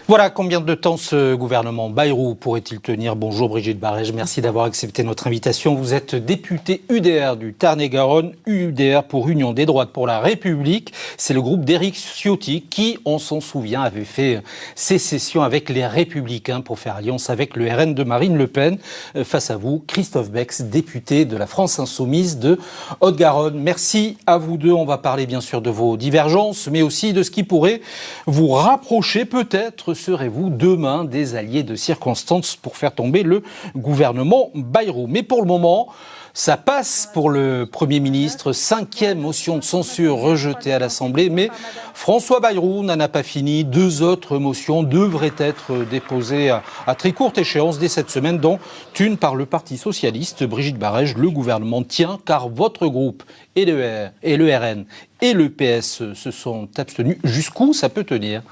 Voilà, combien de temps ce gouvernement Bayrou pourrait-il tenir? Bonjour Brigitte Barège, merci d'avoir accepté notre invitation. Vous êtes députée UDR du Tarn-et-Garonne, UDR pour Union des droites pour la République. C'est le groupe d'Éric Ciotti qui, on s'en souvient, avait fait sécession avec les Républicains pour faire alliance avec le RN de Marine Le Pen. Face à vous, Christophe Bex, député de la France Insoumise de Haute-Garonne. Merci à vous deux. On va parler bien sûr de vos divergences, mais aussi de ce qui pourrait vous rapprocher. Peut-être serez-vous demain des alliés de circonstance pour faire tomber le gouvernement Bayrou. Mais pour le moment, ça passe pour le Premier ministre. 5e motion de censure rejetée à l'Assemblée. Mais François Bayrou n'en a pas fini. 2 autres motions devraient être déposées à très courte échéance dès cette semaine, dont une par le Parti socialiste. Brigitte Barège, le gouvernement tient car votre groupe et le RN et le PS se sont abstenus. Jusqu'où ça peut tenir ?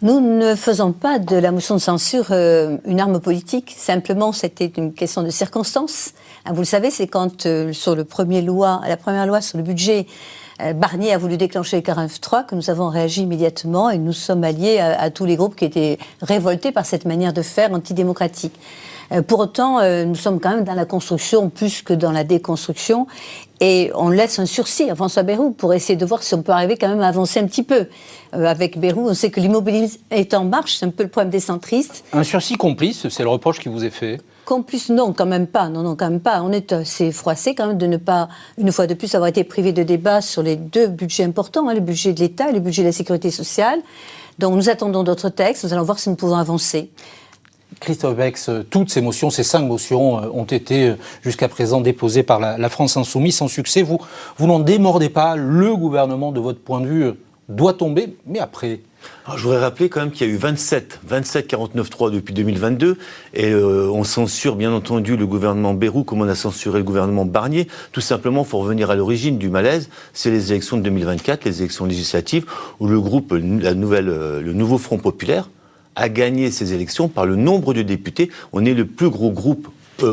Nous ne faisons pas de la motion de censure une arme politique. Simplement, c'était une question de circonstance. Vous le savez, c'est quand sur la première loi sur le budget, Barnier a voulu déclencher le 49.3 que nous avons réagi immédiatement et nous sommes alliés à tous les groupes qui étaient révoltés par cette manière de faire antidémocratique. Pour autant, nous sommes quand même dans la construction plus que dans la déconstruction et on laisse un sursis à François Bayrou pour essayer de voir si on peut arriver quand même à avancer un petit peu. Avec Bayrou, on sait que l'immobilisme est en marche, c'est un peu le problème des centristes. Un sursis complice, c'est le reproche qui vous est fait ? Complice, non, quand même pas. Non, quand même pas. On est assez froissé quand même de ne pas, une fois de plus, avoir été privé de débat sur les 2 budgets importants, le budget de l'État et le budget de la sécurité sociale. Donc nous attendons d'autres textes, nous allons voir si nous pouvons avancer. Christophe Bex, toutes ces motions, ces 5 motions ont été jusqu'à présent déposées par la France Insoumise sans succès. Vous n'en démordez pas, le gouvernement, de votre point de vue, doit tomber, mais après... Alors, je voudrais rappeler quand même qu'il y a eu 27 49.3 depuis 2022 et on censure bien entendu le gouvernement Bayrou comme on a censuré le gouvernement Barnier. Tout simplement, il faut revenir à l'origine du malaise, c'est les élections de 2024, les élections législatives où le groupe, le nouveau Front Populaire a gagné ces élections par le nombre de députés. On est le plus gros groupe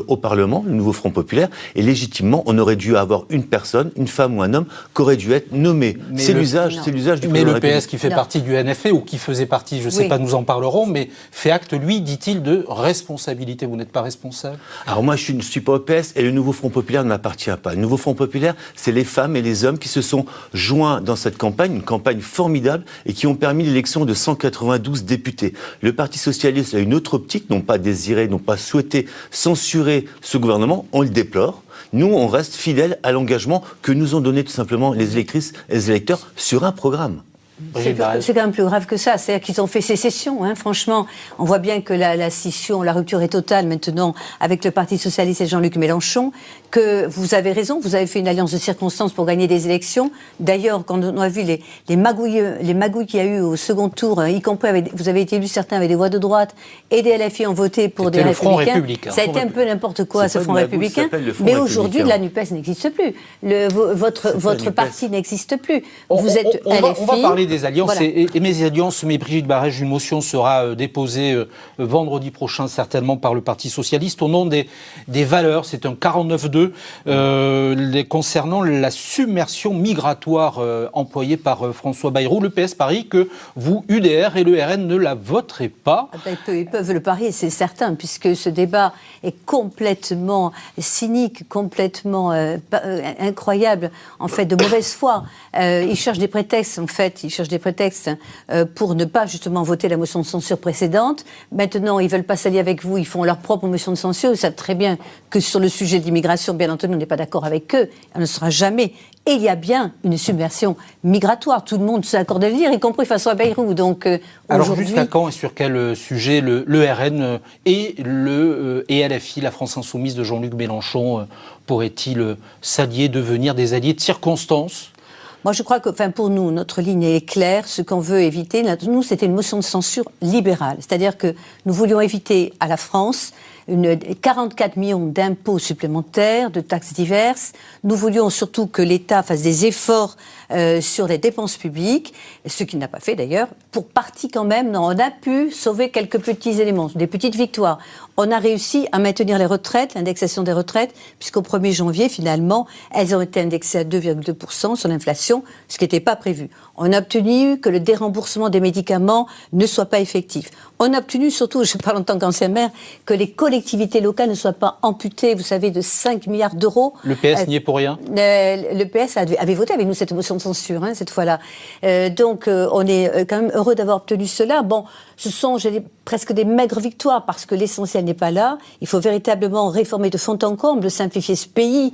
au Parlement, le nouveau Front Populaire, et légitimement, on aurait dû avoir une personne, une femme ou un homme, qui aurait dû être nommé. C'est l'usage du président de la Mais le République. PS qui fait partie du NFP, ou qui faisait partie, je ne sais pas, nous en parlerons, mais fait acte, lui, dit-il, de responsabilité. Vous n'êtes pas responsable ? Alors moi, je ne suis pas au PS, et le nouveau Front Populaire ne m'appartient pas. Le nouveau Front Populaire, c'est les femmes et les hommes qui se sont joints dans cette campagne, une campagne formidable, et qui ont permis l'élection de 192 députés. Le Parti Socialiste a une autre optique, n'ont pas désiré, n'ont pas souhaité censurer ce gouvernement, on le déplore. Nous, on reste fidèles à l'engagement que nous ont donné tout simplement les électrices et les électeurs sur un programme. C'est quand même plus grave que ça. C'est-à-dire qu'ils ont fait sécession. Franchement, on voit bien que la scission, la rupture est totale maintenant avec le Parti Socialiste et Jean-Luc Mélenchon. Que vous avez raison, vous avez fait une alliance de circonstances pour gagner des élections. D'ailleurs, quand on a vu les magouilles qu'il y a eu au second tour, y compris vous avez été élus certains avec des voix de droite et des LFI ont voté pour des Républicains. Ça a été un peu n'importe quoi, ce Front républicain. Mais aujourd'hui, la NUPES n'existe plus. Votre parti n'existe plus. Vous êtes LFI. On va parler des alliances et mes alliances, mais Brigitte Barège, une motion sera déposée vendredi prochain certainement par le Parti Socialiste au nom des valeurs. C'est un 49-2 concernant la submersion migratoire employée par François Bayrou. Le PS parie que vous, UDR et le RN, ne la voterez pas. Ils peuvent le parier, c'est certain, puisque ce débat est complètement cynique, complètement incroyable, en fait, de mauvaise foi. Ils cherchent des prétextes, en fait, pour ne pas justement voter la motion de censure précédente. Maintenant, ils veulent pas s'allier avec vous, ils font leur propre motion de censure. Ils savent très bien que sur le sujet de l'immigration, bien entendu, on n'est pas d'accord avec eux. On ne sera jamais. Et il y a bien une submersion migratoire. Tout le monde s'accorde à le dire, y compris François Bayrou. Donc, alors, jusqu'à quand et sur quel sujet le RN et LFI, la France Insoumise de Jean-Luc Mélenchon, pourraient-ils s'allier, devenir des alliés de circonstance ? Moi, je crois que, pour nous, notre ligne est claire. Ce qu'on veut éviter, nous, c'était une motion de censure libérale. C'est-à-dire que nous voulions éviter à la France 44 millions d'impôts supplémentaires, de taxes diverses. Nous voulions surtout que l'État fasse des efforts sur les dépenses publiques, ce qu'il n'a pas fait d'ailleurs. Pour partie quand même, on a pu sauver quelques petits éléments, des petites victoires. On a réussi à maintenir les retraites, l'indexation des retraites, puisqu'au 1er janvier, finalement, elles ont été indexées à 2,2% sur l'inflation, ce qui n'était pas prévu. On a obtenu que le déremboursement des médicaments ne soit pas effectif. On a obtenu surtout, je parle en tant qu'ancien maire, que les collectivités locales ne soient pas amputées, vous savez, de 5 milliards d'euros. Le PS n'y est pour rien. Le PS avait voté avec nous cette motion de censure, cette fois-là. Donc, on est quand même heureux d'avoir obtenu cela. Bon, ce sont presque des maigres victoires, parce que l'essentiel n'est pas là. Il faut véritablement réformer de fond en comble, simplifier ce pays,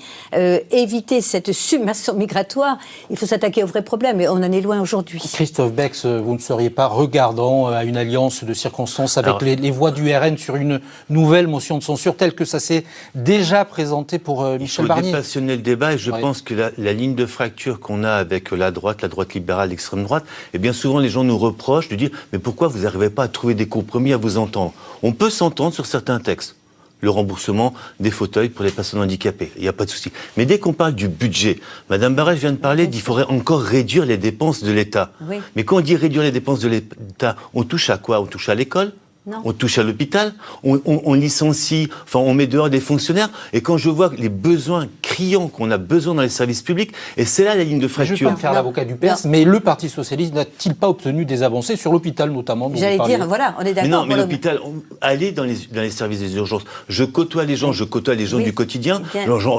éviter cette submersion migratoire. Il faut s'attaquer aux vrais problèmes, et on en est loin aujourd'hui. Christophe Bex, vous ne seriez pas regardant à une alliance de circonstances avec les voix du RN sur une nouvelle motion de censure telle que ça s'est déjà présenté pour Michel Barnier? Il faut dépassionner le débat, et je pense que la ligne de fracture qu'on a avec la droite libérale, l'extrême droite, et bien souvent les gens nous reprochent de dire « mais pourquoi vous n'arrivez pas à trouver des compromis, à vous entendre ?» On peut s'entendre sur certains textes. Le remboursement des fauteuils pour les personnes handicapées, il n'y a pas de souci. Mais dès qu'on parle du budget, Madame Barrès vient de parler qu'il faudrait encore réduire les dépenses de l'État. Oui. Mais quand on dit réduire les dépenses de l'État, on touche à quoi? On touche à l'école? Non. On touche à l'hôpital, on licencie, enfin on met dehors des fonctionnaires, et quand je vois les besoins criants qu'on a besoin dans les services publics, et c'est là la ligne de fracture. Je ne vais pas me faire l'avocat du PS, mais le Parti Socialiste n'a-t-il pas obtenu des avancées sur l'hôpital notamment? J'allais dire, voilà, on est d'accord. Mais non, mais l'hôpital, allez dans les services des urgences. Je côtoie les gens, oui. Du quotidien,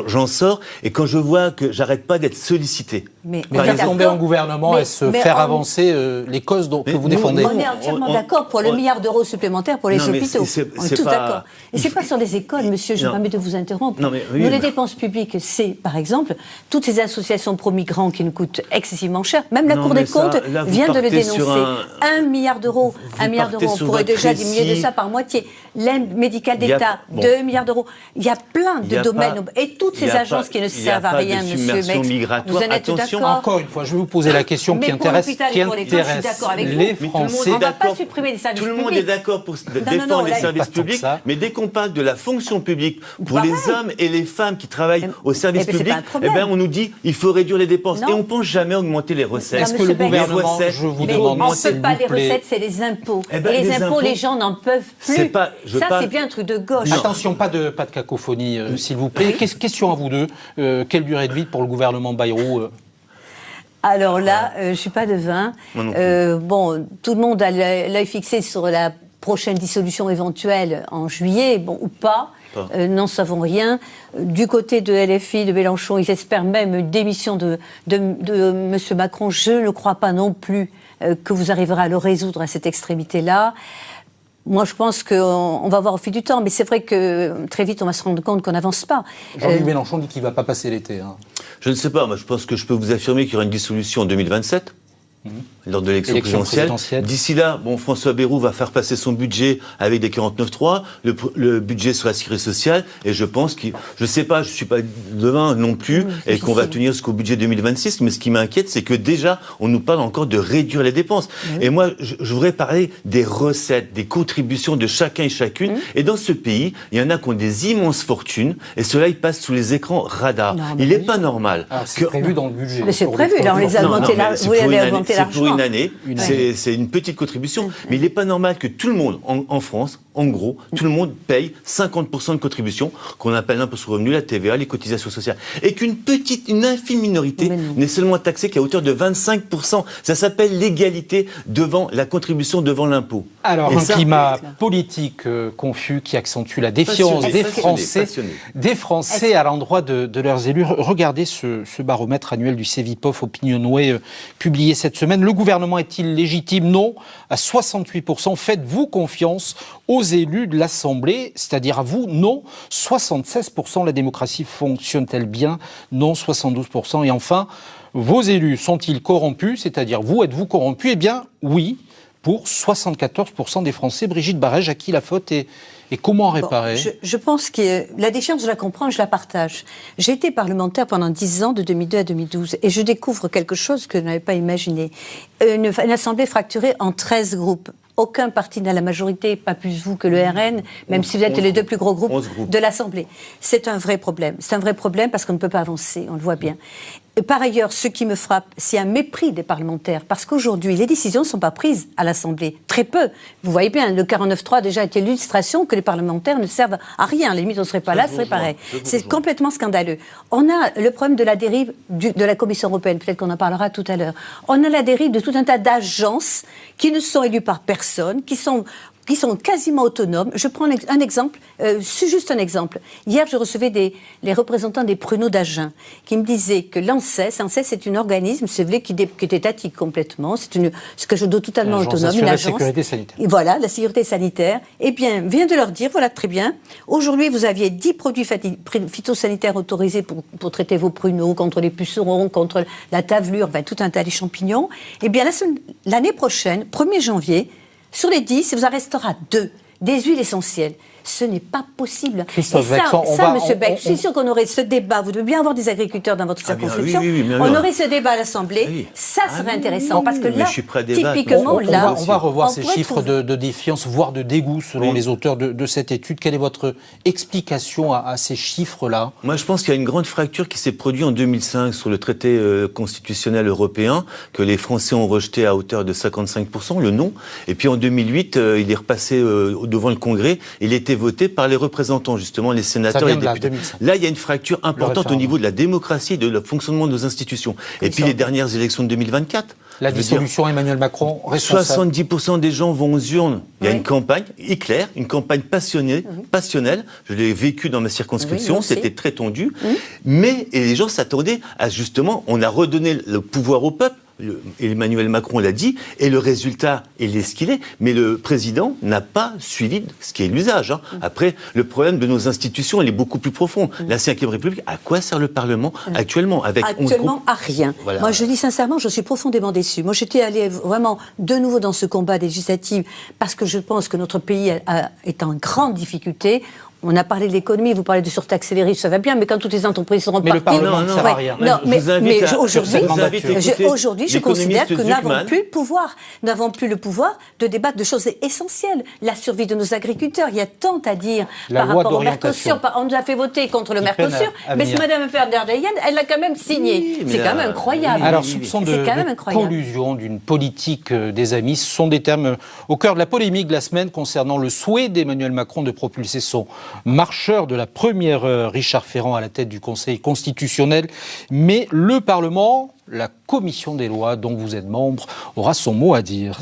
j'en sors, et quand je vois que j'arrête pas d'être sollicité. Mais vous êtes tombé en gouvernement, est-ce faire avancer les causes que vous défendez? On est entièrement d'accord pour le milliard d'euros supplémentaires pour les hôpitaux. On est tous d'accord. Et c'est pas sur les écoles, monsieur, je me permets de vous interrompre. Nous, les dépenses publiques, c'est, par exemple, toutes ces associations pro-migrants qui nous coûtent excessivement cher. Même la Cour des comptes vient de le dénoncer. 1 milliard d'euros. 1 milliard d'euros. On pourrait déjà diminuer de ça par moitié. L'aide médicale d'État, 2 milliards d'euros. Il y a plein de domaines. Et toutes ces agences qui ne servent à rien, monsieur. Vous en êtes d'accord? Encore une fois, je vais vous poser la question qui intéresse les Français. On ne va pas supprimer les services publics. Tout le monde est d'accord pour défendre les services publics, mais dès qu'on parle de la fonction publique, pour les hommes et les femmes qui travaillent au service public, eh ben on nous dit il faut réduire les dépenses. Et on ne pense jamais augmenter les recettes. Est-ce que le gouvernement, je vous demande, on ne fait pas les recettes, c'est les impôts. Et les impôts, les gens n'en peuvent plus. Ça, c'est bien un truc de gauche. Attention, pas de cacophonie, s'il vous plaît. Question à vous deux. Quelle durée de vie pour le gouvernement Bayrou? Alors là, je ne suis pas devin. Bon, tout le monde a l'œil fixé sur la prochaine dissolution éventuelle en juillet, bon, ou pas. N'en savons rien. Du côté de LFI, de Mélenchon, ils espèrent même une démission de M. Macron. Je ne crois pas non plus que vous arriverez à le résoudre à cette extrémité-là. Moi, je pense qu'on va voir au fil du temps, mais c'est vrai que très vite, on va se rendre compte qu'on n'avance pas. Jean-Luc Mélenchon dit qu'il ne va pas passer l'été. Je ne sais pas, moi je pense que je peux vous affirmer qu'il y aura une dissolution en 2027. Lors de l'élection présidentielle. D'ici là, François Bayrou va faire passer son budget avec des 49.3, le budget sur la sécurité sociale, et je pense je sais pas, je suis pas devin non plus, et qu'on va tenir jusqu'au budget 2026, mais ce qui m'inquiète, c'est que déjà, on nous parle encore de réduire les dépenses. Et moi, je voudrais parler des recettes, des contributions de chacun et chacune, et dans ce pays, il y en a qui ont des immenses fortunes, et cela, ils passent sous les écrans radars. Il n'est pas normal. C'est prévu dans le budget. Mais c'est prévu, là, on les a augmentés là. C'est pour une année, c'est une petite contribution, mais il n'est pas normal que tout le monde, en France, en gros, tout le monde paye 50% de contribution, qu'on appelle l'impôt sur le revenu, la TVA, les cotisations sociales, et qu'une infime minorité n'est seulement taxée qu'à hauteur de 25%. Ça s'appelle l'égalité devant la contribution, devant l'impôt. Alors, climat politique confus qui accentue la défiance des Français à l'endroit de leurs élus. Regardez ce baromètre annuel du Cevipof Opinionway publié cette semaine. Le gouvernement est-il légitime? Non, à 68%. Faites-vous confiance aux élus de l'Assemblée, c'est-à-dire à vous? Non, 76%. La démocratie fonctionne-t-elle bien? Non, 72%. Et enfin, vos élus sont-ils corrompus? C'est-à-dire vous, êtes-vous corrompus? Eh bien, oui, pour 74% des Français. Brigitte Barrès, à qui la faute et comment en réparer? Je pense que la défiance, je la comprends, je la partage. J'ai été parlementaire pendant 10 ans, de 2002 à 2012, et je découvre quelque chose que je n'avais pas imaginé. Une assemblée fracturée en 13 groupes. Aucun parti n'a la majorité, pas plus vous que le RN, même si vous êtes les deux plus gros groupes de l'Assemblée. C'est un vrai problème. C'est un vrai problème parce qu'on ne peut pas avancer, on le voit bien. Par ailleurs, ce qui me frappe, c'est un mépris des parlementaires, parce qu'aujourd'hui, les décisions ne sont pas prises à l'Assemblée. Très peu. Vous voyez bien, le 49.3 a déjà été l'illustration que les parlementaires ne servent à rien. À la limite, on ne serait pas là, ce serait pareil. C'est complètement scandaleux. On a le problème de la dérive de la Commission européenne, peut-être qu'on en parlera tout à l'heure. On a la dérive de tout un tas d'agences qui ne sont élues par personne, qui sont quasiment autonomes. Je prends un exemple, juste un exemple. Hier, je recevais les représentants des pruneaux d'Agen qui me disaient que l'ANSES c'est un organisme, c'est vrai, qui est étatique complètement, c'est quelque chose de totalement autonome, une agence. La sécurité sanitaire. Et voilà, la sécurité sanitaire. Eh bien, vient de leur dire, voilà, très bien, aujourd'hui, vous aviez 10 produits phytosanitaires autorisés pour traiter vos pruneaux, contre les pucerons, contre la tavelure, tout un tas de champignons. Eh bien, l'année prochaine, 1er janvier, sur les 10, il vous en restera 2, des huiles essentielles. Ce n'est pas possible. Christophe Monsieur Beck, je suis sûr qu'on aurait ce débat. Vous devez bien avoir des agriculteurs dans votre circonscription. On aurait ce débat à l'Assemblée. Ça serait intéressant. Parce que là, typiquement, on va revoir ces chiffres de défiance, voire de dégoût, selon les auteurs de cette étude. Quelle est votre explication à ces chiffres-là ? Moi, je pense qu'il y a une grande fracture qui s'est produite en 2005 sur le traité constitutionnel européen, que les Français ont rejeté à hauteur de 55%, le non. Et puis en 2008, il est repassé devant le Congrès. Il était voté par les représentants, justement, les sénateurs et les députés. Là, il y a une fracture importante au niveau de la démocratie et de le fonctionnement de nos institutions. Et puis les dernières élections de 2024. La dissolution, Emmanuel Macron, responsable. 70% des gens vont aux urnes. Il y a une campagne éclair, une campagne passionnelle. Je l'ai vécu dans ma circonscription, c'était très tendu. Mais les gens s'attendaient à, justement, on a redonné le pouvoir au peuple. Emmanuel Macron l'a dit, et le résultat, il est ce qu'il est. Mais le président n'a pas suivi ce qui est l'usage. Après, le problème de nos institutions, il est beaucoup plus profond. La Ve République, à quoi sert le Parlement actuellement Actuellement, à rien. Voilà. Moi, je dis sincèrement, je suis profondément déçue. Moi, j'étais allée vraiment de nouveau dans ce combat législatif parce que je pense que notre pays est en grande difficulté. On a parlé de l'économie, vous parlez de surtaxe les riches, ça va bien, mais quand toutes les entreprises seront parties... Mais le Parlement ne sert à rien. Mais aujourd'hui, je considère que nous n'avons plus le pouvoir. Nous n'avons plus le pouvoir de débattre de choses essentielles. La survie de nos agriculteurs, il y a tant à dire par rapport au Mercosur. On nous a fait voter contre le Mercosur, mais Mme von der Leyen, elle l'a quand même signé. C'est quand même incroyable. Alors, soupçon de collusion d'une politique des amis, ce sont des termes au cœur de la polémique de la semaine concernant le souhait d'Emmanuel Macron de propulser son marcheur de la première heure, Richard Ferrand, à la tête du Conseil constitutionnel. Mais le Parlement, la commission des lois dont vous êtes membre, aura son mot à dire.